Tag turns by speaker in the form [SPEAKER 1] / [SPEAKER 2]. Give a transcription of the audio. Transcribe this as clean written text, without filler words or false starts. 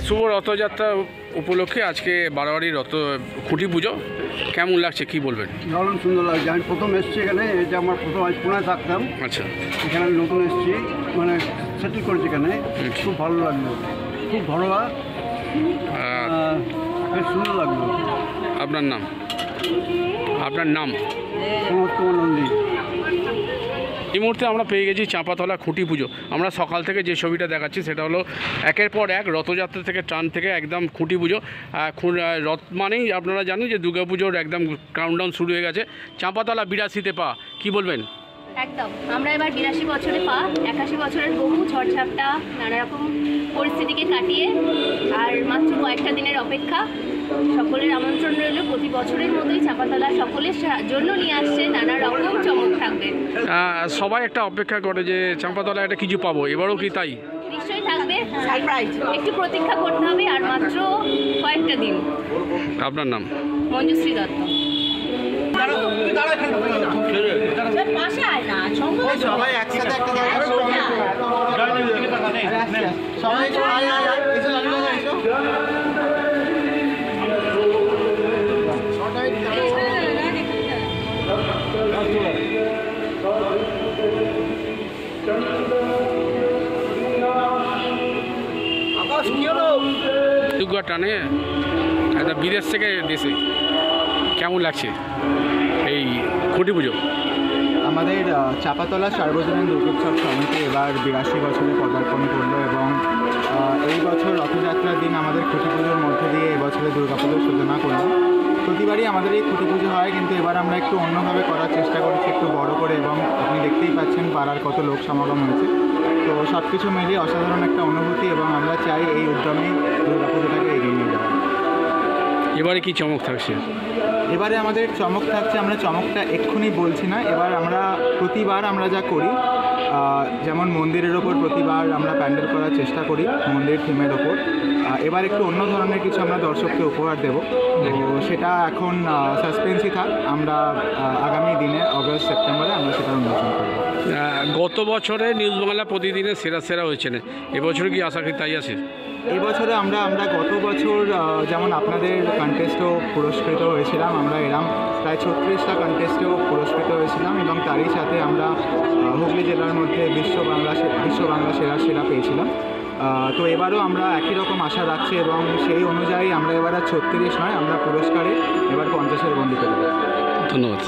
[SPEAKER 1] শুভ রথযাত্রা উপলক্ষে আজকে বারোয়ারি রথ খুঁটি পুজো কেমন লাগছে কি বলবেন?
[SPEAKER 2] দারুণ সুন্দর লাগছে। আমি প্রথম এসেছি এখানে, এটা আমার প্রথম, আজ পুনায় থাকতাম।
[SPEAKER 1] আচ্ছা,
[SPEAKER 2] এখানে আমি নতুন এসেছি, মানে সেটেল করেছি এখানে। খুব ভালো লাগলো, খুব ঘরোয়া, বেশ সুন্দর লাগলো।
[SPEAKER 1] আপনার নাম? আপনার নাম?
[SPEAKER 2] প্রমোদ কুমার নন্দী।
[SPEAKER 1] এই মুহূর্তে আমরা পেয়ে গেছি চাঁপাতলা খুঁটি পুজো। আমরা সকাল থেকে যে ছবিটা দেখাচ্ছি সেটা হলো একের পর এক রথযাত্রা থেকে টান থেকে একদম খুঁটি পুজো। রথ মানেই আপনারা জানেন যে দুর্গাপুজোর একদম কাউন্টডাউন শুরু হয়ে গেছে। চাঁপাতলা 82তে পা, কি বলবেন?
[SPEAKER 3] একদম, আমরা এবার 82 বছরে পা, 81 বছরের বহু ঝড়ঝাপটা নানা রকম পরিস্থিতিকে কাটিয়ে আর মাত্র কয়েকটা দিনের অপেক্ষা। সকলের আমন্ত্রণ রইল, প্রতি বছরের মতোই চাঁপাতলা সকলের জন্য নিয়ে আসছে নানা রকম চমক থাকবে।
[SPEAKER 1] সবাই একটা অপেক্ষা করে যে চাঁপাতলা একটা কিছু পাবো, এবারও কি তাই?
[SPEAKER 3] নিশ্চয়ই থাকবে সারপ্রাইজ, একটু প্রতীক্ষা করতে হবে আর মাত্র কয়েকটা দিন।
[SPEAKER 1] আপনার নাম?
[SPEAKER 3] মঞ্জুশ্রী দত্ত।
[SPEAKER 4] সবাই একসাথে একটা জায়গায় সবাই
[SPEAKER 1] দুর্গা টানে একটা বিদেশ থেকে দেশে, কেমন লাগছে এই খুঁটি পুজো?
[SPEAKER 4] আমাদের চাঁপাতলা সার্বজনীন দুর্গোৎসব সমিতি এবার 82 বছরে পদার্পণ করলো এবং এই বছর রথযাত্রার দিন আমাদের খুঁটি পুজোর মধ্যে দিয়ে এবছরে দুর্গাপুজোর সূচনা করলাম। প্রতিবারই আমাদের এই খুঁটি পুজো হয়, কিন্তু এবার আমরা একটু অন্যভাবে করার চেষ্টা করেছি, একটু বড় করে, এবং আপনি দেখতেই পাচ্ছেন পাড়ার কত লোক সমাগম হয়েছে। তো সব কিছু মিলিয়ে অসাধারণ একটা অনুভূতি এবং আমরা চাই এই উদ্যমেই দুর্গাপুজোটাকে এগিয়ে নিয়ে যাওয়া।
[SPEAKER 1] এবারে কি চমক থাকছে?
[SPEAKER 4] এবারে আমাদের চমক থাকছে, আমরা চমকটা এক্ষুনি বলছি না। এবার আমরা প্রতিবার আমরা যা করি, যেমন মন্দিরের ওপর প্রতিবার আমরা প্যান্ডেল করার চেষ্টা করি মন্দির থিমের ওপর, এবার একটু অন্য ধরনের কিছু আমরা দর্শককে উপহার দেব। তো সেটা এখন সাসপেন্সই থাক, আমরা আগামী দিনে অগস্ট সেপ্টেম্বরে আমরা সেটা উন্মোচন করব।
[SPEAKER 1] গত বছরে নিউজ বাংলা প্রতিদিনে সেরা হয়েছেন, এবছরে কি আশা করি তাই আছে?
[SPEAKER 4] এবছরে আমরা গত বছর যেমন আপনাদের কন্টেস্টেও পুরস্কৃত হয়েছিলাম, আমরা এরম প্রায় 36টা কন্টেস্টেও পুরস্কৃত হয়েছিলাম এবং তারই সাথে আমরা হুগলি জেলার মধ্যে বিশ্ব বাংলা সেরা পেয়েছিলাম। তো এবারও আমরা একই রকম আশা রাখছি এবং সেই অনুযায়ী আমরা এবার আর 36 নয়, আমরা পুরস্কারে এবার 50-এর গণ্ডি পেতে।
[SPEAKER 1] ধন্যবাদ।